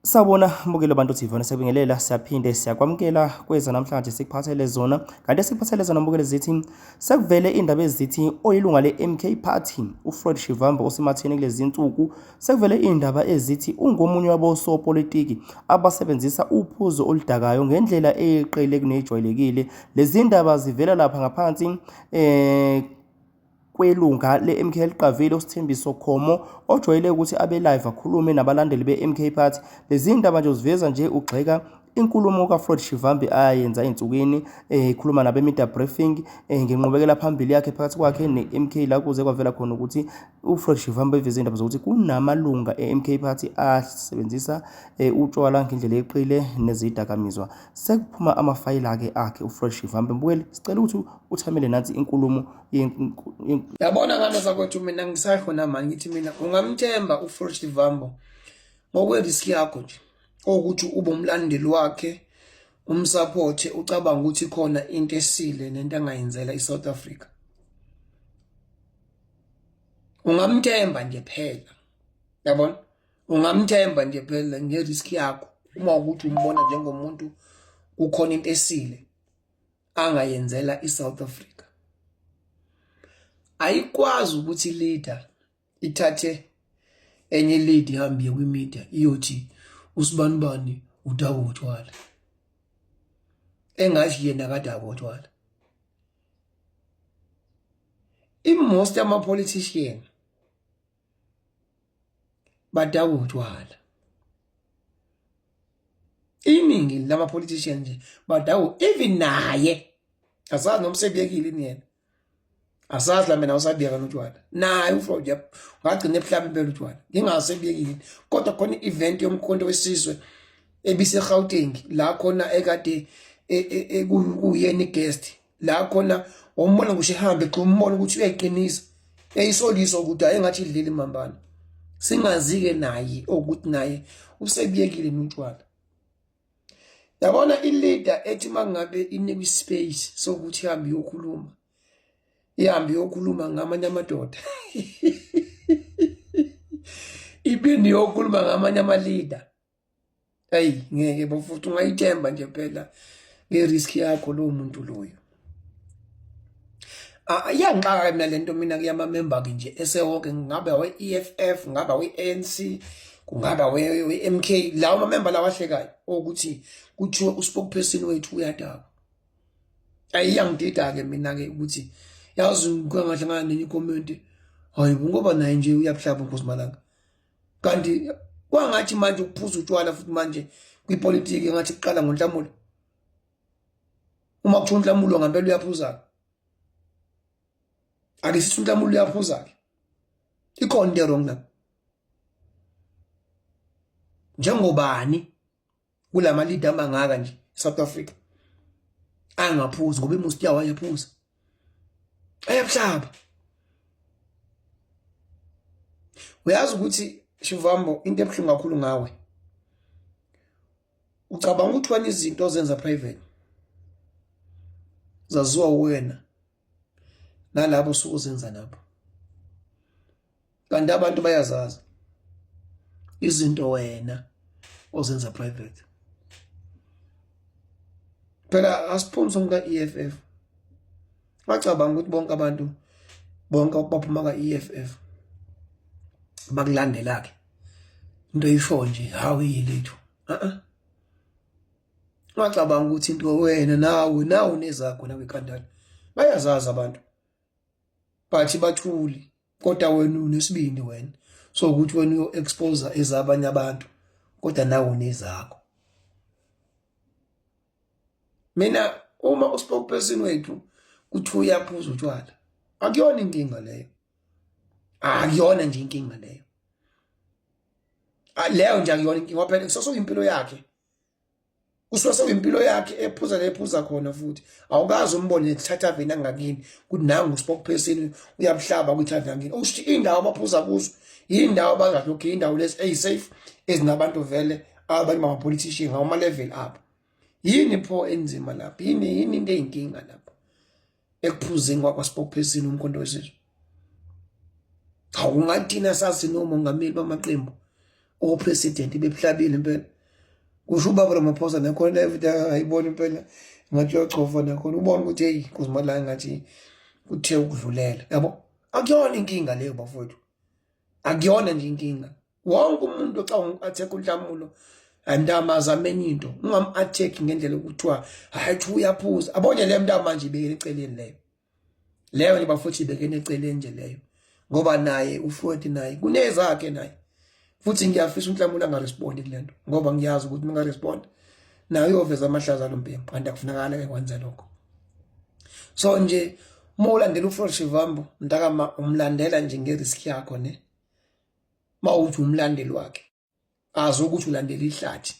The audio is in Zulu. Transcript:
Sawubona mbukelo bantu TV sekubingelela siyaphinde siyakwamukela kweza namhlanje sikuphathele zona kanti sikuphathele zona mbukelo zithi sekuvele indaba ezithi oyilunga le-MK Party uFloyd Shivambu osimatheni kulezi insuku sekuvele indaba ezithi ungomunye wabosopolitiki abasebenzisa uphuzo oludakayo ngendlela eyeqile kunejwayelekile. Lezi ndaba zivela lapha ngaphansi kwelunga le-MK Liqavile uSithembiso Khomo ojwayele ukuthi abe live akhulume nabalandeli be-MK Party. Lezi ndaba nje uziveza nje ugxeka inkulumo kaFloyd Shivambu ayenza einsukwini ekhuluma nabe-media briefing ngenqubekela phambili yakhe phakathi kwakhe ne-MK la kuze kwavela khona ukuthi uFloyd Shivambu eveze indaba zokuthi kunamalunga e-MK Party asebenzisa utshwala ngendlela eqile nezidakamizwa. Sekuphuma amafayila akhe uFloyd Shivambu mbukeli sicela ukuthi uthamele nansi inkulumo yabona ngane zakwethu mina ngisakhona manje ngithi mina ungamthemba uFloyd Shivambu ngokwe-risk yakho nje ukuthi ube umlandeli wakhe umsupport ucabanga ukuthi khona into esile nento angayenzela iSouth Africa. Ungamthemba nje phela yabona ungamthemba nje phela nge-risk yakho uma ukuthi umbona njengomuntu ukhona into esile angayenzela iSouth Africa. Ayikwazi ukuthi leader ithathe enye lead ihambe kwi-media iyothi usibanibani udaba utwala engathi yena kadaba utwala. Most ama-politician badaba utwala, iningi lama-politician nje badaba, even naye asazi noma sebiyekile yena, asazi la mina usabiyeka notshwala naye uFloyd ngagcina ebuhlaba impela utshwala ngingasebiyekile. Kodwa khona i-event yomkhonto wesizwe ebise-Gauteng la khona ekade kuyena i-guest la khona umbona ngisho ehambe egxuma umbona ukuthi uyayiqinisa eyisoliso ukuthi engathi idlile imambana, singazi-ke naye ukuthi naye usebiyekile notshwala. Yabona i-leader ethi mangabe inikwe ispace sokuthi ihambe yokhuluma ihambe yokhuluma ngamanye amadoda ibini yokhuluma ngamanye ama-leader, hey ngeke bofuthi ungayithemba nje phela nge-risk yakho lowo muntu loyo. Iyangixaka mina lento mina kuyama-member-ke nje esewonke, ngabe we-EFF ngabe we-ANC kungaba we-MK lawo ama-member lawa ahlekayo ukuthi kuthiwe uspokesperson wethu uyadaba. Iyangidida-ke mina-ke ukuthi yazi ngikangahlangana nenye i-comment hayi ngoba naye nje uyabuhlaba uNkosi Malanga, kanti kwangathi manje ukuphuza utshwala futhi manje kwipolitiki ngathi kuqala ngoNhlamulo. Uma kuthiwa uNhlamulo ngempela uyaphuza, ake sithi uNhlamulo uyaphuza-ke, ikhona into wrong lapho. Njengobani kulama leader amangaka nje eSouth Africa angaphuzi ngoba imusti yawo ayaphuza ayabuhlaba. Uyazi ukuthi Shivambu into ebuhlungu kakhulu ngawe, ucabanga ukuthi wena izinto ozenza private zaziwa wena nalabo osukuzenza nabo, kanti abantu bayazazi izinto wena ozenza private. Phela asiphumza ngika-EFF, bacabanga ukuthi bonke abantu bonke baphuma ka-EFF bakulandela-ke into yisho nje hawu yilethu. Ngacabanga ukuthi into wena nawe nezakho nawe ekhanda bayazazi abantu bathi bathuli, kodwa wena unesibindi wena so ukuthi wena uyo-expose ezabanye abantu kodwa nawe nezakho. Mina uma uspokesperson wethu kuthi uyaphuza utshwala akuyona inkinga leyo, akuyona nje inkinga leyo, leyo nje akuyona inkinga phela kusuke impilo yakhe, kusuke impilo yakhe ephuza lephuza khona futhi awukazi umbone ethatha vena ngakini ukuthi nangu uspokesperson uyabuhlaba kuyithatha ngakini. Usho indawo abaphuza kuzo indawo abangathi okay indawo lesi eyisafe ezinabantu vele abanye ama-politician ngama level up. Yini pho enzima lapho, yini into eyinkinga lapho ekuphuzeni kwakwaspokesperson umkhonto wesizwe? Awungathina sazi nomongameli bamaqembu o president bebuhlabile impela kusho ubaba Ramaphosa nakhona everyday ayibona impela ngathi uyachofa nakhona ubona ukuthi hey kuzimadla ngathi uthe ukudlulela yabo akuyona inkinga leyo bafowethu akuyona nje inkinga wonke umuntu ocanga attack uNhlamulo andamaza amenye into ungam-attack ngendlela ukuthiwa hayi thi uyaphuza abonye le mntu manje ibekele eceleni leyo nje bafowethu ibekene eceleni nje leyo ngoba naye uFloyd naye kunezakhe naye futhi ngiyafisa uNhlamulo angarespondi kulento ngoba ngiyazi ukuthi ningarespondi naye uyoveza amahlazo alompembu kanti akufunakala ke kwenza lokho so nje uma ulandela uFloyd Shivambu ntakama umlandela nje ngerisk yakho ne mawuthi umlandeli wakhe azi ukuthi ulandela ihlathi